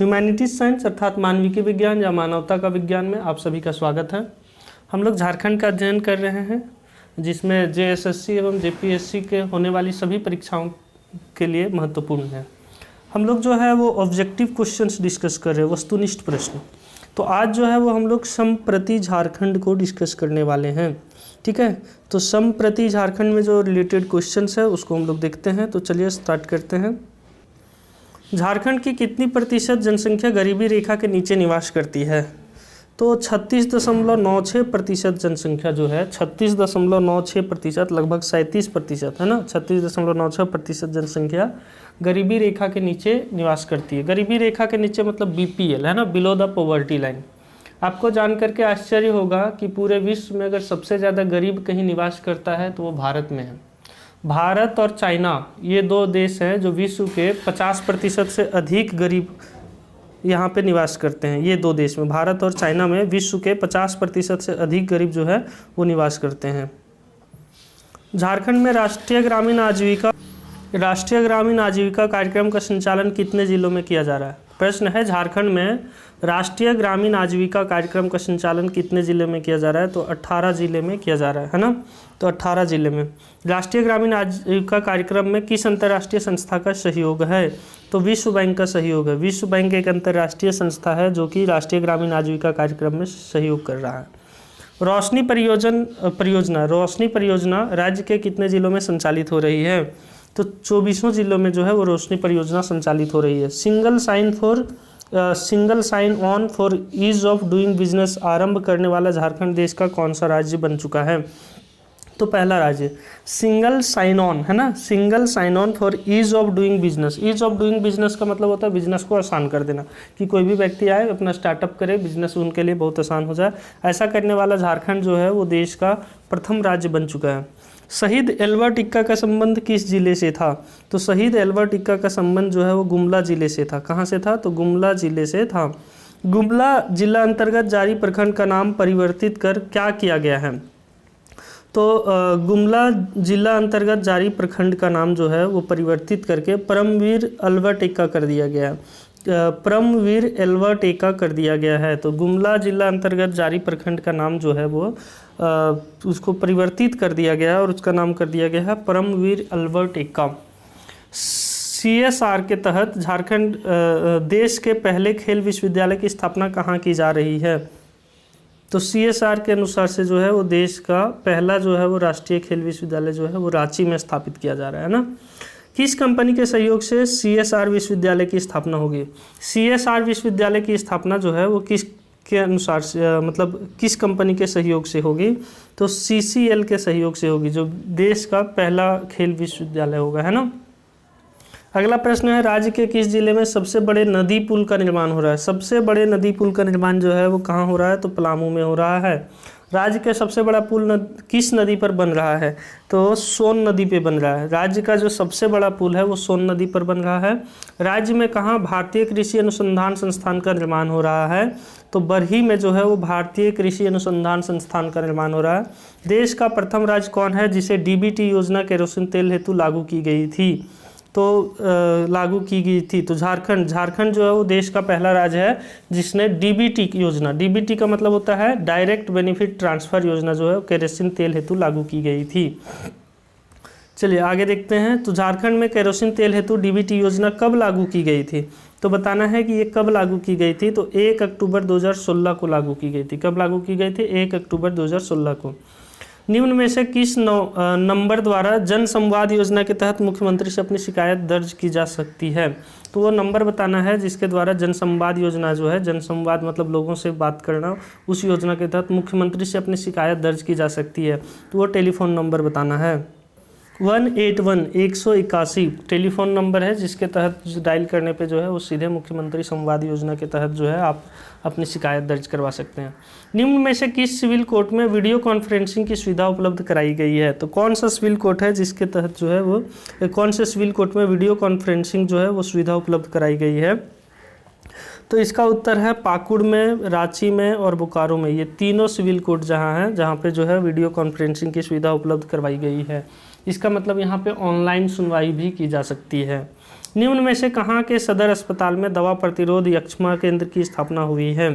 Humanities science अर्थात मानविकी विज्ञान या मानवता का विज्ञान में आप सभी का स्वागत है। हम लोग झारखंड का अध्ययन कर रहे हैं, जिसमें जेएसएससी एवं जेपीएससी के होने वाली सभी परीक्षाओं के लिए महत्वपूर्ण है। हम लोग जो है वो ऑब्जेक्टिव क्वेश्चंस डिस्कस कर रहे हैं, वस्तुनिष्ठ प्रश्न। तो आज जो है वो हम लोग संप्रति झारखंड को डिस्कस करने वाले हैं। ठीक है, तो संप्रति झारखंड में जो रिलेटेड क्वेश्चंस है उसको हम लोग देखते हैं। तो चलिए स्टार्ट करते हैं। झारखंड की कितनी प्रतिशत जनसंख्या गरीबी रेखा के नीचे निवास करती है? तो 36.96% जनसंख्या जो है 36.96%, लगभग 37% है ना। 36.96% जनसंख्या गरीबी रेखा के नीचे निवास करती है। गरीबी रेखा के नीचे मतलब बीपीएल है ना, बिलो द पॉवर्टी लाइन। आपको जान करके आश्चर्य होगा कि पूरे विश्व में अगर सबसे ज़्यादा गरीब कहीं निवास करता है तो वो भारत में है। भारत और चाइना ये दो देश हैं जो विश्व के 50% से अधिक गरीब यहाँ पे निवास करते हैं। ये दो देश में, भारत और चाइना में, विश्व के 50% से अधिक गरीब जो है वो निवास करते हैं। झारखंड में राष्ट्रीय ग्रामीण आजीविका कार्यक्रम का संचालन कितने जिलों में किया जा रहा है? प्रश्न है, झारखंड में राष्ट्रीय ग्रामीण आजीविका कार्यक्रम का संचालन कितने जिले में किया जा रहा है? तो 18 जिले में किया जा रहा है ना। तो 18 जिले में। राष्ट्रीय ग्रामीण आजीविका कार्यक्रम में किस अंतर्राष्ट्रीय संस्था का सहयोग है? तो विश्व बैंक का सहयोग है। विश्व बैंक एक अंतर्राष्ट्रीय संस्था है जो कि राष्ट्रीय ग्रामीण आजीविका कार्यक्रम में सहयोग कर रहा है। रोशनी परियोजना राज्य के कितने जिलों में संचालित हो रही है? तो 24 जिलों में जो है वो रोशनी परियोजना संचालित हो रही है। Single sign on for ease of doing business आरंभ करने वाला झारखंड देश का कौन सा राज्य बन चुका है? तो पहला राज्य सिंगल साइन ऑन है ना, single sign on for ease of doing business. Ease of doing business का मतलब होता है बिजनेस को आसान कर देना, कि कोई भी व्यक्ति आए अपना स्टार्टअप करे, बिजनेस उनके लिए बहुत आसान हो जाए। ऐसा करने वाला झारखंड जो है वो देश का प्रथम राज्य बन चुका है। शहीद एल्बर्ट एक्का का संबंध किस जिले से था? तो शहीद एल्बर्ट एक्का का संबंध जो है वो गुमला जिले से था। कहाँ से था? तो गुमला जिले से था। गुमला जिला अंतर्गत जारी प्रखंड का नाम परिवर्तित कर क्या किया गया है? तो गुमला जिला अंतर्गत जारी प्रखंड का नाम जो है वो परिवर्तित करके परमवीर एल्बर्ट एक्का कर दिया गया है। परमवीर एल्बर्ट एक्का कर दिया गया है। तो गुमला जिला अंतर्गत जारी प्रखंड का नाम जो है वो उसको परिवर्तित कर दिया गया और उसका नाम कर दिया गया है परमवीर एल्बर्ट एक्का। CSR के तहत झारखंड देश के पहले खेल विश्वविद्यालय की स्थापना कहाँ की जा रही है? तो CSR के अनुसार से जो है वो देश का पहला जो है वो राष्ट्रीय खेल विश्वविद्यालय जो है वो रांची में स्थापित किया जा रहा है ना। किस कंपनी के सहयोग से CSR विश्वविद्यालय की स्थापना होगी? CSR विश्वविद्यालय की स्थापना जो है वो किस के अनुसार से मतलब किस कंपनी के सहयोग से होगी? तो CCL के सहयोग से होगी, जो देश का पहला खेल विश्वविद्यालय होगा, है ना। अगला प्रश्न है, राज्य के किस जिले में सबसे बड़े नदी पुल का निर्माण हो रहा है? सबसे बड़े नदी पुल का निर्माण जो है वो कहाँ हो रहा है? तो पलामू में हो रहा है। राज्य का सबसे बड़ा पुल किस नदी पर बन रहा है? तो सोन नदी पे बन रहा है। राज्य का जो सबसे बड़ा पुल है वो सोन नदी पर बन रहा है। राज्य में कहाँ भारतीय कृषि अनुसंधान संस्थान का निर्माण हो रहा है? तो बरही में जो है वो भारतीय कृषि अनुसंधान संस्थान का निर्माण हो रहा है। देश का प्रथम राज्य कौन है जिसे DBT योजना केरोसिन तेल हेतु लागू की गई थी? तो लागू की गई थी तो झारखंड जो है वो देश का पहला राज्य है जिसने DBT योजना, DBT का मतलब होता है डायरेक्ट बेनिफिट ट्रांसफ़र योजना, जो है केरोसिन तेल हेतु लागू की गई थी। चलिए आगे देखते हैं। तो झारखंड में केरोसिन तेल हेतु DBT योजना कब लागू की गई थी? तो बताना है कि ये कब लागू की गई थी। तो 1 अक्टूबर 2016 को लागू की गई थी। कब लागू की गई थी? 1 अक्टूबर 2016 को। निम्न में से किस नंबर द्वारा जन संवाद योजना के तहत मुख्यमंत्री से अपनी शिकायत दर्ज की जा सकती है? तो वो नंबर बताना है जिसके द्वारा जन संवाद योजना जो है, जन संवाद मतलब लोगों से बात करना, उस योजना के तहत मुख्यमंत्री से अपनी शिकायत दर्ज की जा सकती है। तो वो टेलीफोन नंबर बताना है। 181 टेलीफोन नंबर है जिसके तहत डायल करने पे जो है वो सीधे मुख्यमंत्री संवाद योजना के तहत जो है आप अपनी शिकायत दर्ज करवा सकते हैं। निम्न में से किस सिविल कोर्ट में वीडियो कॉन्फ्रेंसिंग की सुविधा उपलब्ध कराई गई है? तो कौन सा सिविल कोर्ट है जिसके तहत जो है वो कौन से सिविल कोर्ट में वीडियो कॉन्फ्रेंसिंग जो है वो सुविधा उपलब्ध कराई गई है? तो इसका उत्तर है पाकुड़ में, रांची में और बोकारो में। ये तीनों सिविल कोर्ट जहाँ हैं जहाँ पे जो है वीडियो कॉन्फ्रेंसिंग की सुविधा उपलब्ध करवाई गई है। इसका मतलब यहाँ पे ऑनलाइन सुनवाई भी की जा सकती है। निम्न में से कहाँ के सदर अस्पताल में दवा प्रतिरोध यक्ष्मा केंद्र की स्थापना हुई है?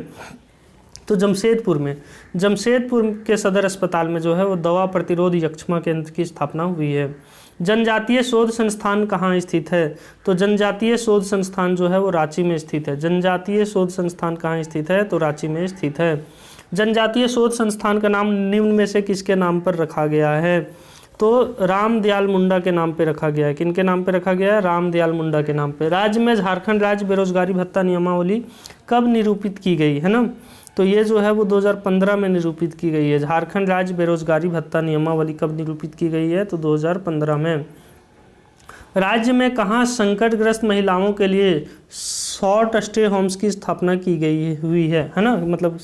तो जमशेदपुर में, जमशेदपुर के सदर अस्पताल में जो है वो दवा प्रतिरोध यक्ष्मा केंद्र की स्थापना हुई है। जनजातीय शोध संस्थान कहाँ स्थित है? तो जनजातीय शोध संस्थान जो है वो रांची में स्थित है। जनजातीय शोध संस्थान कहाँ स्थित है? तो रांची में स्थित है। जनजातीय शोध संस्थान का नाम निम्न में से किसके नाम पर रखा गया है? तो रामदयाल मुंडा के नाम पे रखा गया है। किनके नाम पे रखा गया है? रामदयाल मुंडा के नाम पे। राज्य में झारखंड राज्य बेरोजगारी भत्ता नियमावली कब निरूपित की गई है ना? तो ये जो है वो 2015 में निरूपित की गई है। झारखंड राज्य बेरोजगारी भत्ता नियमावली कब निरूपित की गई है? तो 2015 में। राज्य में कहाँ संकटग्रस्त महिलाओं के लिए शॉर्ट स्टे होम्स की स्थापना की गई हुई है ना? मतलब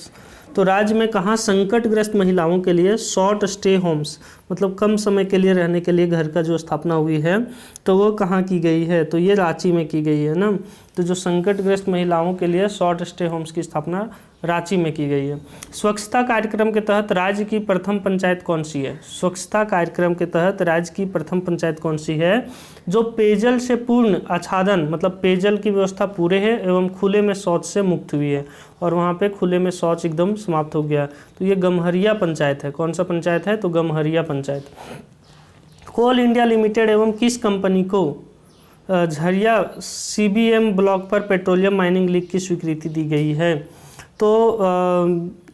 तो राज्य में कहाँ संकटग्रस्त महिलाओं के लिए शॉर्ट स्टे होम्स, मतलब कम समय के लिए रहने के लिए घर का जो स्थापना हुई है, तो वो कहाँ की गई है? तो ये रांची में की गई है ना। तो जो संकटग्रस्त महिलाओं के लिए शॉर्ट स्टे होम्स की स्थापना रांची में की गई है। स्वच्छता कार्यक्रम के तहत राज्य की प्रथम पंचायत कौन सी है? स्वच्छता कार्यक्रम के तहत राज्य की प्रथम पंचायत कौन सी है? जो पेयजल से पूर्ण आच्छादन, मतलब पेयजल की व्यवस्था पूरे है एवं खुले में शौच से मुक्त हुई है, और वहाँ पे खुले में शौच एकदम समाप्त हो गया। तो ये गम्हरिया पंचायत है। कौन सा पंचायत है? तो गम्हरिया पंचायत। कोल इंडिया लिमिटेड एवं किस कंपनी को झरिया CBM ब्लॉक पर पेट्रोलियम माइनिंग लीग की स्वीकृति दी गई है? तो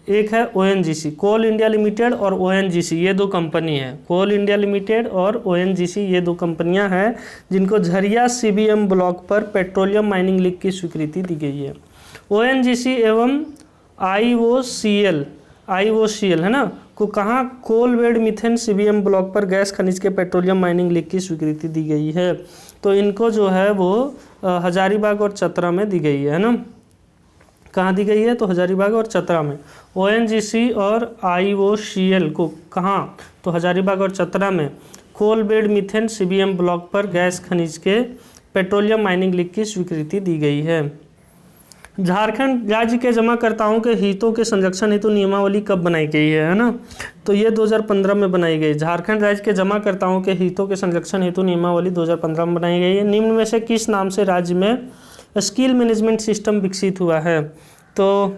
एक है ONGC, कोल इंडिया लिमिटेड और ONGC, ये दो कंपनी है। कोल इंडिया लिमिटेड और ONGC ये दो कंपनियां हैं जिनको झरिया CBM ब्लॉक पर पेट्रोलियम माइनिंग लीग की स्वीकृति दी गई है। ONGC एवं IOCL है ना को कहाँ coal bed methane CBM block पर गैस खनिज के पेट्रोलियम माइनिंग लीग की स्वीकृति दी गई है। तो इनको जो है वो हजारीबाग और चतरा में दी गई है ना। कहाँ दी गई है? तो हजारीबाग और चतरा में। ONGC और IOCL को कहाँ? तो हजारीबाग और चतरा में coal bed methane CBM block पर गैस खनिज के पेट्रोलियम माइनिंग लीग की स्वीकृति दी गई है। झारखंड राज्य के जमाकर्ताओं के हितों के संरक्षण हेतु नियमावली कब बनाई गई है ना? तो ये 2015 में बनाई गई। झारखंड राज्य के जमाकर्ताओं के हितों के संरक्षण हेतु नियमावली 2015 में बनाई गई है। निम्न में से किस नाम से राज्य में स्किल मैनेजमेंट सिस्टम विकसित हुआ है? तो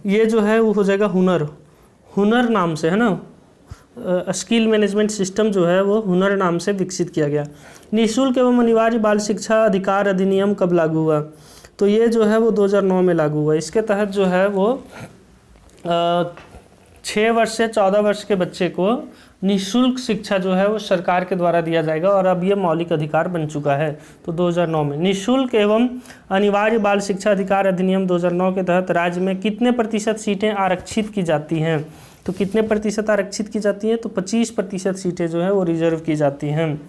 ये जो है वो हो जाएगा हुनर नाम से, है ना। स्किल मैनेजमेंट सिस्टम जो है वो हुनर नाम से विकसित किया गया। निःशुल्क एवं अनिवार्य बाल शिक्षा अधिकार अधिनियम कब लागू हुआ? तो ये जो है वो 2009 में लागू हुआ। इसके तहत जो है वो 6 वर्ष से 14 वर्ष के बच्चे को निःशुल्क शिक्षा जो है वो सरकार के द्वारा दिया जाएगा, और अब ये मौलिक अधिकार बन चुका है। तो 2009 में निःशुल्क एवं अनिवार्य बाल शिक्षा अधिकार अधिनियम 2009 के तहत राज्य में कितने प्रतिशत सीटें आरक्षित की जाती हैं? तो कितने प्रतिशत आरक्षित की जाती हैं? तो 25% सीटें जो है वो रिजर्व की जाती हैं।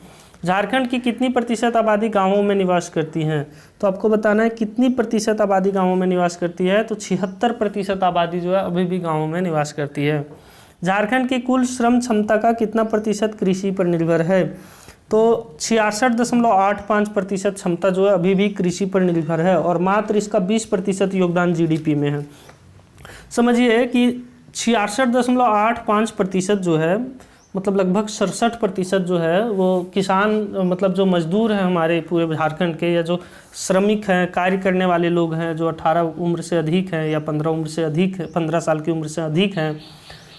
झारखंड की कितनी प्रतिशत आबादी गाँवों में निवास करती हैं? तो आपको बताना है कितनी प्रतिशत आबादी गाँवों में निवास करती है। तो 76% आबादी जो है अभी भी गाँवों में निवास करती है। झारखंड की कुल श्रम क्षमता का कितना प्रतिशत कृषि पर निर्भर है? तो 66.85% क्षमता जो है अभी भी कृषि पर निर्भर है, और मात्र इसका 20% योगदान GDP में है। समझिए कि 66.85% जो है, मतलब लगभग 67% जो है वो किसान, मतलब जो मजदूर हैं हमारे पूरे झारखंड के, या जो श्रमिक हैं, कार्य करने वाले लोग हैं, जो 18 उम्र से अधिक हैं या 15 साल की उम्र से अधिक हैं,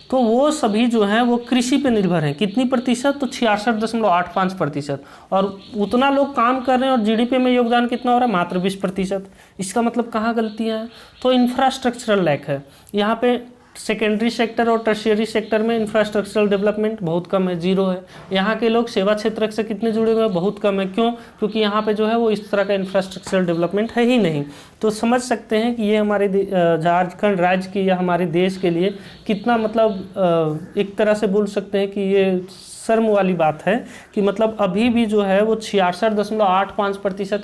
तो वो सभी जो हैं वो कृषि पे निर्भर हैं। कितनी प्रतिशत? तो 66.85%। और उतना लोग काम कर रहे हैं और GDP में योगदान कितना हो रहा है? मात्र 20%। इसका मतलब कहाँ गलतियाँ हैं? तो इंफ्रास्ट्रक्चरल लैक है यहाँ पे। सेकेंडरी सेक्टर और टर्शियरी सेक्टर में इंफ्रास्ट्रक्चरल डेवलपमेंट बहुत कम है, 0 है। यहाँ के लोग सेवा क्षेत्र से कितने जुड़े हुए हैं? बहुत कम है। क्यों? क्योंकि यहाँ पे जो है वो इस तरह का इंफ्रास्ट्रक्चरल डेवलपमेंट है ही नहीं। तो समझ सकते हैं कि ये हमारे झारखंड राज्य की या हमारे देश के लिए कितना, मतलब एक तरह से बोल सकते हैं कि ये शर्म वाली बात है कि मतलब अभी भी जो है वो 66.85%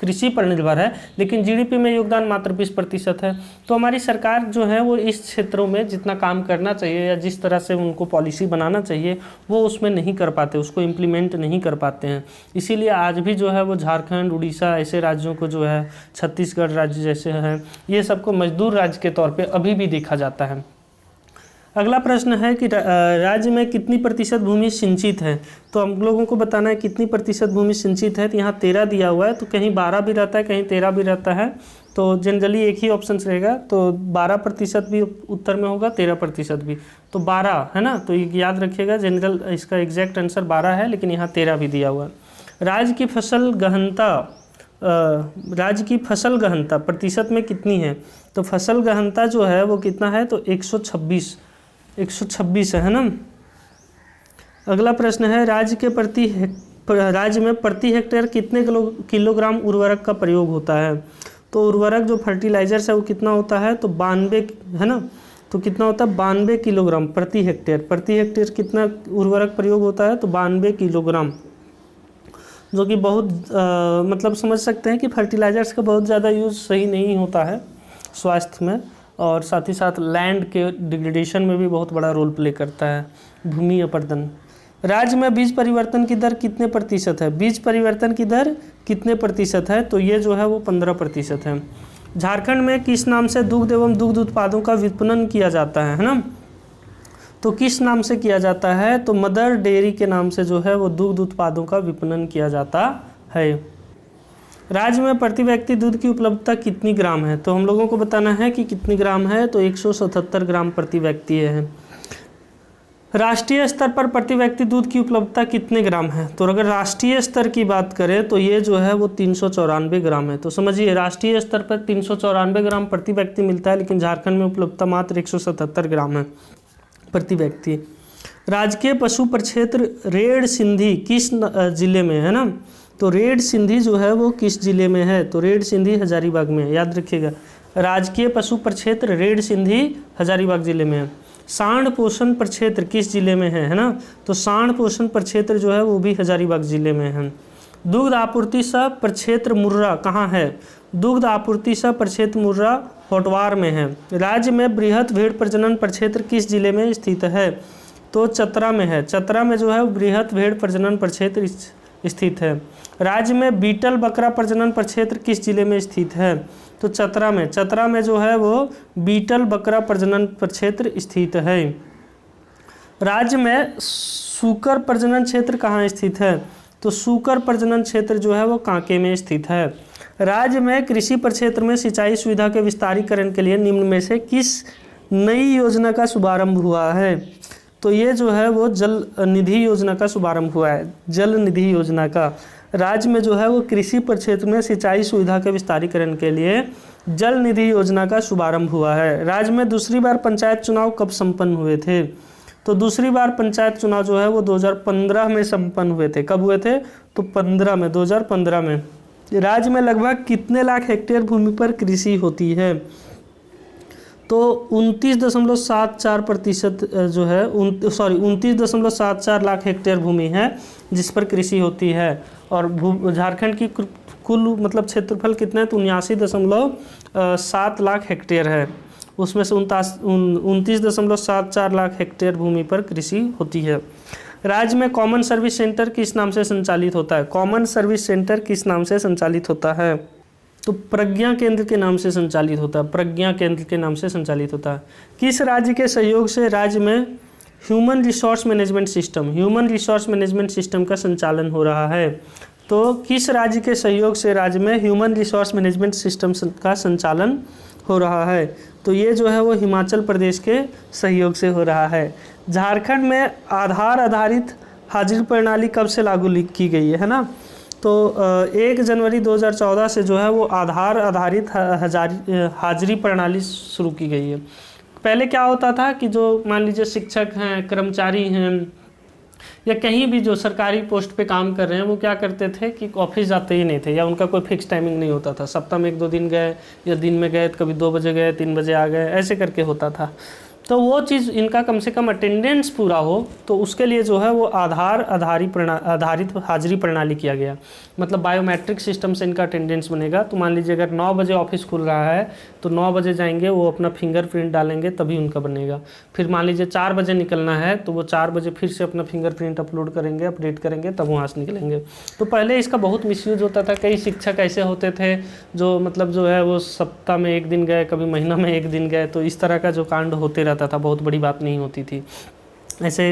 कृषि पर निर्भर है, लेकिन GDP में योगदान मात्र 20% है। तो हमारी सरकार जो है वो इस क्षेत्रों में जितना काम करना चाहिए या जिस तरह से उनको पॉलिसी बनाना चाहिए वो उसमें नहीं कर पाते, उसको इम्प्लीमेंट नहीं कर पाते हैं। इसीलिए आज भी जो है वो झारखंड, उड़ीसा ऐसे राज्यों को जो है, छत्तीसगढ़ राज्य जैसे हैं, ये सबको मजदूर राज्य के तौर पर अभी भी देखा जाता है। अगला प्रश्न है कि राज्य में कितनी प्रतिशत भूमि सिंचित है। तो हम लोगों को बताना है कितनी प्रतिशत भूमि सिंचित है। तो यहाँ 13 दिया हुआ है, तो कहीं 12 भी रहता है, कहीं 13 भी रहता है। तो जनरली एक ही ऑप्शन रहेगा, तो 12% भी उत्तर में होगा, 13% भी। तो 12 है ना, तो ये याद रखिएगा, जनरल इसका एग्जैक्ट आंसर 12 है, लेकिन यहाँ 13 भी दिया हुआ है। राज्य की फसल गहनता प्रतिशत में कितनी है। तो फसल गहनता जो है वो कितना है, तो 126 है ना। अगला प्रश्न है राज्य में प्रति हेक्टेयर कितने किलोग्राम उर्वरक का प्रयोग होता है। तो उर्वरक जो फर्टिलाइजर्स है वो कितना होता है, तो 92 है ना। तो कितना होता है, 92 किलोग्राम प्रति हेक्टेयर कितना उर्वरक प्रयोग होता है, तो 92 किलोग्राम, जो कि बहुत मतलब समझ सकते हैं कि फर्टिलाइजर्स का बहुत ज़्यादा यूज़ सही नहीं होता है स्वास्थ्य में, और साथ ही साथ लैंड के डिग्रेडेशन में भी बहुत बड़ा रोल प्ले करता है, भूमि अपरदन। राज्य में बीज परिवर्तन की दर कितने प्रतिशत है। बीज परिवर्तन की दर कितने प्रतिशत है, तो ये जो है वो 15% है। झारखंड में किस नाम से दुग्ध एवं दुग्ध उत्पादों का विपणन किया जाता है ना। तो किस नाम से किया जाता है, तो मदर डेयरी के नाम से जो है वो दुग्ध उत्पादों का विपणन किया जाता है। राज्य में प्रति व्यक्ति दूध की उपलब्धता कितनी ग्राम है। तो हम लोगों को बताना है कि कितनी ग्राम है, तो 177 ग्राम प्रति व्यक्ति है। राष्ट्रीय स्तर पर प्रति व्यक्ति दूध की उपलब्धता कितने ग्राम है। तो अगर राष्ट्रीय स्तर की बात करें तो ये जो है वो 394 ग्राम है। तो समझिए राष्ट्रीय स्तर पर 394 ग्राम प्रति व्यक्ति मिलता है, लेकिन झारखंड में उपलब्धता मात्र 177 ग्राम है प्रति व्यक्ति। राजकीय पशु प्रक्षेत्र रेड सिंधी किस जिले में है ना। तो रेड सिंधी जो है वो किस जिले में है, तो रेड सिंधी हजारीबाग में है, याद रखिएगा। राजकीय पशु प्रक्षेत्र रेड सिंधी हजारीबाग जिले में है। सांड पोषण प्रक्षेत्र किस जिले में है ना। तो सांड पोषण प्रक्षेत्र जो है वो भी हजारीबाग जिले में है। दुग्ध आपूर्ति सह प्रक्षेत्र मुर्रा कहाँ है। दुग्ध आपूर्ति सह प्रक्षेत्र मुर्रा होटवार में है। राज्य में बृहत भेड़ प्रजनन प्रक्षेत्र किस जिले में स्थित है, तो चतरा में है। चतरा में जो है बृहत भेड़ प्रजनन प्रक्षेत्र स्थित है। राज्य में बीटल बकरा प्रजनन प्रक्षेत्र किस जिले में स्थित है, तो चतरा में। चतरा में जो है वो बीटल बकरा प्रजनन प्रक्षेत्र स्थित है। राज्य में सूकर प्रजनन क्षेत्र कहाँ स्थित है, तो सूकर प्रजनन क्षेत्र जो है वो कांके में स्थित है। राज्य में कृषि प्रक्षेत्र में सिंचाई सुविधा के विस्तारीकरण के लिए निम्न में से किस नई योजना का शुभारंभ हुआ है। तो ये जो है वो जल निधि योजना का शुभारंभ हुआ है, जल निधि योजना का। राज्य में जो है वो कृषि प्रक्षेत्र में सिंचाई सुविधा के विस्तारीकरण के लिए जल निधि योजना का शुभारंभ हुआ है। राज्य में दूसरी बार पंचायत चुनाव कब संपन्न हुए थे, तो दूसरी बार पंचायत चुनाव जो है वो 2015 में संपन्न हुए थे। कब हुए थे, तो 2015 में। राज्य में लगभग कितने लाख हेक्टेयर भूमि पर कृषि होती है, तो 29.74% जो है 29.74 लाख हेक्टेयर भूमि है जिस पर कृषि होती है। और झारखंड की कुल मतलब क्षेत्रफल कितना है, तो 79.7 लाख हेक्टेयर है। उसमें से 29.74 लाख हेक्टेयर भूमि पर कृषि होती है। राज्य में कॉमन सर्विस सेंटर किस नाम से संचालित होता है। कॉमन सर्विस सेंटर किस नाम से संचालित होता है, तो प्रज्ञा केंद्र के नाम से संचालित होता है। प्रज्ञा केंद्र के नाम से संचालित होता है। किस राज्य के सहयोग से राज्य में ह्यूमन रिसोर्स मैनेजमेंट सिस्टम का संचालन हो रहा है। तो किस राज्य के सहयोग से राज्य में ह्यूमन रिसोर्स मैनेजमेंट सिस्टम का संचालन हो रहा है, तो ये जो है वो हिमाचल प्रदेश के सहयोग से हो रहा है। झारखंड में आधार आधारित हाजिरी प्रणाली कब से लागू की गई है ना। तो 1 जनवरी 2014 से जो है वो आधार आधारित हाजिरी प्रणाली शुरू की गई है। पहले क्या होता था कि जो मान लीजिए शिक्षक हैं, कर्मचारी हैं, या कहीं भी जो सरकारी पोस्ट पे काम कर रहे हैं, वो क्या करते थे कि ऑफिस जाते ही नहीं थे, या उनका कोई फिक्स टाइमिंग नहीं होता था। सप्ताह में 1-2 दिन गए, या दिन में गए, कभी 2 बजे गए, 3 बजे आ गए, ऐसे करके होता था। तो वो चीज़ इनका कम से कम अटेंडेंस पूरा हो, तो उसके लिए जो है वो आधार आधारित हाजिरी प्रणाली किया गया। मतलब बायोमेट्रिक सिस्टम से इनका अटेंडेंस बनेगा। तो मान लीजिए अगर 9 बजे ऑफिस खुल रहा है तो 9 बजे जाएंगे, वो अपना फिंगरप्रिंट डालेंगे तभी उनका बनेगा। फिर मान लीजिए 4 बजे निकलना है तो वो 4 बजे फिर से अपना फिंगरप्रिंट अपलोड करेंगे, अपडेट करेंगे, तब वहाँ से निकलेंगे। तो पहले इसका बहुत मिसयूज होता था। कई शिक्षक ऐसे होते थे जो मतलब जो है वो सप्ताह में 1 दिन गए, कभी महीना में 1 दिन गए, तो इस तरह का जो कांड होते जाता था, बहुत बड़ी बात नहीं होती थी। ऐसे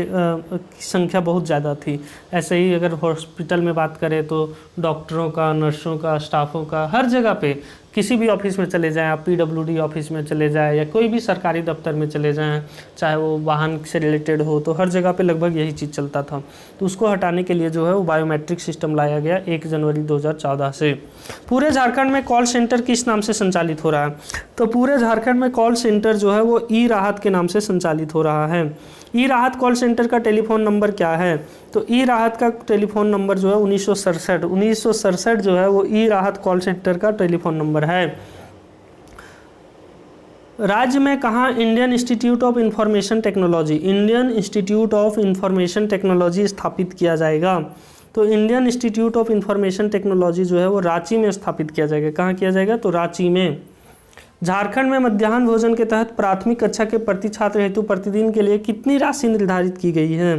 संख्या बहुत ज़्यादा थी। ऐसे ही अगर हॉस्पिटल में बात करें तो डॉक्टरों का, नर्सों का, स्टाफों का, हर जगह पे किसी भी ऑफिस में चले जाएं आप, PWD ऑफिस में चले जाएं या कोई भी सरकारी दफ्तर में चले जाएं, चाहे वो वाहन से रिलेटेड हो, तो हर जगह पे लगभग यही चीज़ चलता था। तो उसको हटाने के लिए जो है वो बायोमेट्रिक सिस्टम लाया गया 1 जनवरी 2014 से। पूरे झारखंड में कॉल सेंटर किस नाम से संचालित हो रहा है? तो पूरे झारखंड में कॉल सेंटर जो है वो ई राहत के नाम से संचालित हो रहा है। ई राहत कॉल सेंटर का टेलीफोन नंबर क्या है? तो ई राहत का टेलीफोन नंबर जो है 1967 जो है वो ई राहत कॉल सेंटर का टेलीफोन नंबर है। राज्य में कहाँ Indian institute of information technology स्थापित किया जाएगा? तो Indian institute of information technology जो है वो रांची में स्थापित किया जाएगा। कहाँ किया जाएगा? तो रांची में। झारखंड में मध्याह्न भोजन के तहत प्राथमिक कक्षा के प्रति छात्र हेतु प्रतिदिन के लिए कितनी राशि निर्धारित की गई है?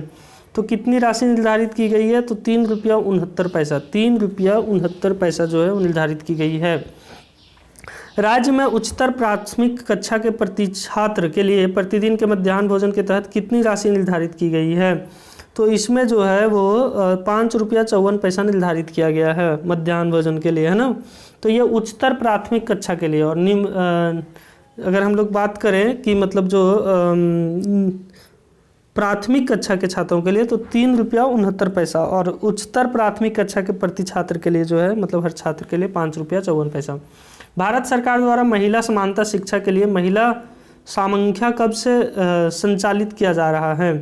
तो कितनी राशि निर्धारित की गई है? तो 3 रुपया 69 पैसा, 3 रुपया 69 पैसा जो है वो निर्धारित की गई है। राज्य में उच्चतर प्राथमिक कक्षा के प्रति छात्र के लिए प्रतिदिन के मध्याह्न भोजन के तहत कितनी राशि निर्धारित की गई है? तो इसमें जो है वो 5 रुपया 54 पैसा निर्धारित किया गया है मध्याह्न भोजन के लिए, है ना। तो ये उच्चतर प्राथमिक कक्षा के लिए। और निम्न अगर हम लोग बात करें कि मतलब जो प्राथमिक कक्षा के छात्रों के लिए तो 3 रुपया 69 पैसा, और उच्चतर प्राथमिक कक्षा के प्रति छात्र के लिए जो है मतलब हर छात्र के लिए 5 रुपया 54 पैसा। भारत सरकार द्वारा महिला समानता शिक्षा के लिए महिला सामंख्या कब से संचालित किया जा रहा है?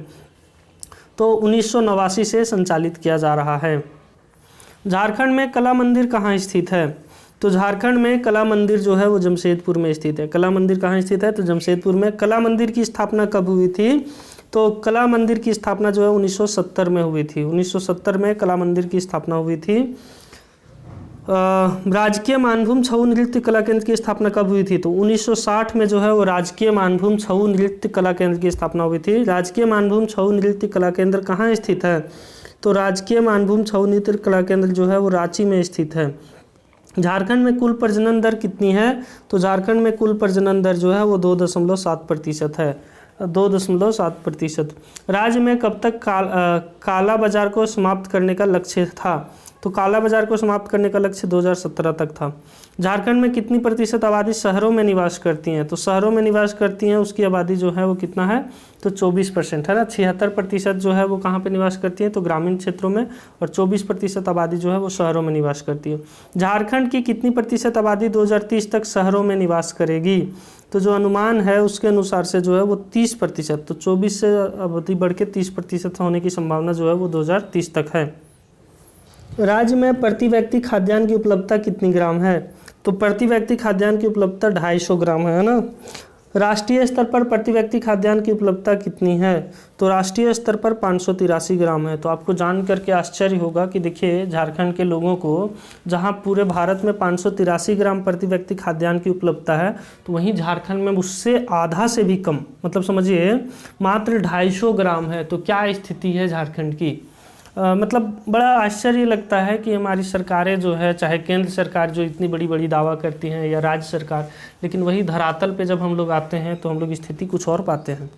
तो 1989 से संचालित किया जा रहा है। झारखंड में कला मंदिर कहाँ स्थित है? तो झारखंड में कला मंदिर जो है वो जमशेदपुर में स्थित है। कला मंदिर कहाँ स्थित है? तो जमशेदपुर में। कला मंदिर की स्थापना कब हुई थी? तो कला मंदिर की स्थापना जो है 1970 में हुई थी। 1970 में कला मंदिर की स्थापना हुई थी। राजकीय मानभूम छऊ नृत्य कला केंद्र की स्थापना कब हुई थी? तो 1960 में जो है वो राजकीय मानभूम छऊ नृत्य कला केंद्र की स्थापना हुई थी। राजकीय मानभूम छऊ नृत्य कला केंद्र कहाँ स्थित है? तो राजकीय मानभूम छऊ नृत्य कला केंद्र जो है वो रांची में स्थित है। झारखंड में कुल प्रजनन दर कितनी है? तो झारखंड में कुल प्रजनन दर जो है वो 2.7% है, 2.7%। राज्य में कब तक काला बाजार को समाप्त करने का लक्ष्य था? तो काला बाजार को समाप्त करने का लक्ष्य 2017 तक था। झारखंड में कितनी प्रतिशत आबादी शहरों में निवास करती हैं? तो शहरों में निवास करती हैं उसकी आबादी जो है वो कितना है? तो 24% है ना। 76% जो है वो कहाँ पे निवास करती है? तो ग्रामीण क्षेत्रों में, और 24% आबादी जो है वो शहरों में निवास करती है। झारखंड की कितनी प्रतिशत आबादी 2030 तक शहरों में निवास करेगी? तो जो अनुमान है उसके अनुसार से जो है वो 30%, तो 24 से आबादी बढ़ के 30% होने की संभावना जो है वो 2030 तक है। राज्य में प्रति व्यक्ति खाद्यान्न की उपलब्धता कितनी ग्राम है? तो प्रति व्यक्ति खाद्यान्न की उपलब्धता 250 ग्राम है ना। राष्ट्रीय स्तर पर प्रति व्यक्ति खाद्यान्न की उपलब्धता कितनी है? तो राष्ट्रीय स्तर पर 583 ग्राम है। तो आपको जान करके आश्चर्य होगा कि देखिए झारखंड के लोगों को जहां पूरे भारत में 583 ग्राम प्रति व्यक्ति खाद्यान्न की उपलब्धता है, तो वहीं झारखंड में उससे आधा से भी कम, मतलब समझिए मात्र 250 ग्राम है। तो क्या स्थिति है झारखंड की? मतलब बड़ा आश्चर्य लगता है कि हमारी सरकारें जो है, चाहे केंद्र सरकार जो इतनी बड़ी बड़ी दावा करती हैं या राज्य सरकार, लेकिन वही धरातल पे जब हम लोग आते हैं तो हम लोग स्थिति कुछ और पाते हैं।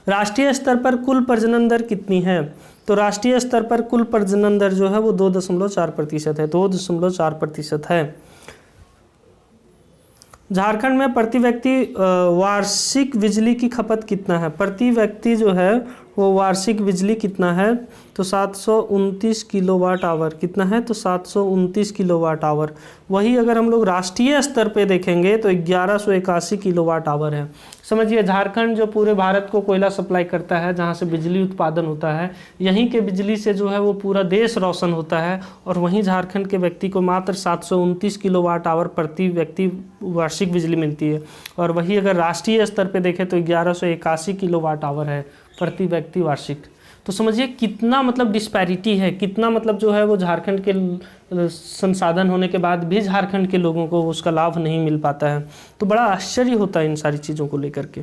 राष्ट्रीय स्तर पर कुल प्रजनन दर कितनी है? तो राष्ट्रीय स्तर पर कुल प्रजनन दर जो है वो 2.4% है, 2.4% है। झारखंड में प्रति व्यक्ति वार्षिक बिजली की खपत कितना है? प्रति व्यक्ति जो है वो वार्षिक बिजली कितना है? तो 729 किलोवाट आवर। कितना है? तो 729 किलोवाट आवर। वही अगर हम लोग राष्ट्रीय स्तर पे देखेंगे तो 1181 किलोवाट आवर है। समझिए झारखंड जो पूरे भारत को कोयला सप्लाई करता है, जहाँ से बिजली उत्पादन होता है, यहीं के बिजली से जो है वो पूरा देश रोशन होता है, और वहीं झारखंड के व्यक्ति को मात्र 729 किलोवाट आवर प्रति व्यक्ति वार्षिक बिजली मिलती है। और वही अगर राष्ट्रीय स्तर पे देखें तो 1181 किलोवाट आवर है प्रति व्यक्ति वार्षिक। तो समझिए कितना मतलब डिस्पैरिटी है, कितना मतलब जो है वो झारखंड के संसाधन होने के बाद भी झारखंड के लोगों को उसका लाभ नहीं मिल पाता है। तो बड़ा आश्चर्य होता है इन सारी चीज़ों को लेकर के।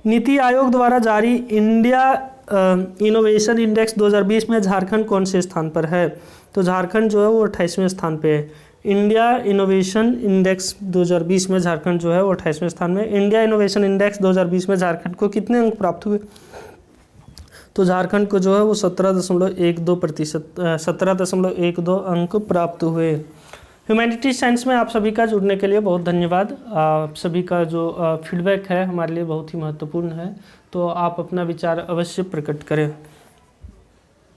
नीति आयोग द्वारा जारी इंडिया इनोवेशन इंडेक्स 2020 में झारखंड कौन से स्थान पर है? तो झारखंड जो है वो 28वें स्थान पे है। इंडिया इनोवेशन इंडेक्स 2020 में झारखंड जो है वो 28वें स्थान में। इंडिया इनोवेशन इंडेक्स 2020 में झारखंड को कितने अंक प्राप्त हुए? तो झारखंड को जो है वो 17.12 अंक प्राप्त हुए। ह्यूमैनिटीज साइंस में आप सभी का जुड़ने के लिए बहुत धन्यवाद। आप सभी का जो फीडबैक है हमारे लिए बहुत ही महत्वपूर्ण है, तो आप अपना विचार अवश्य प्रकट करें।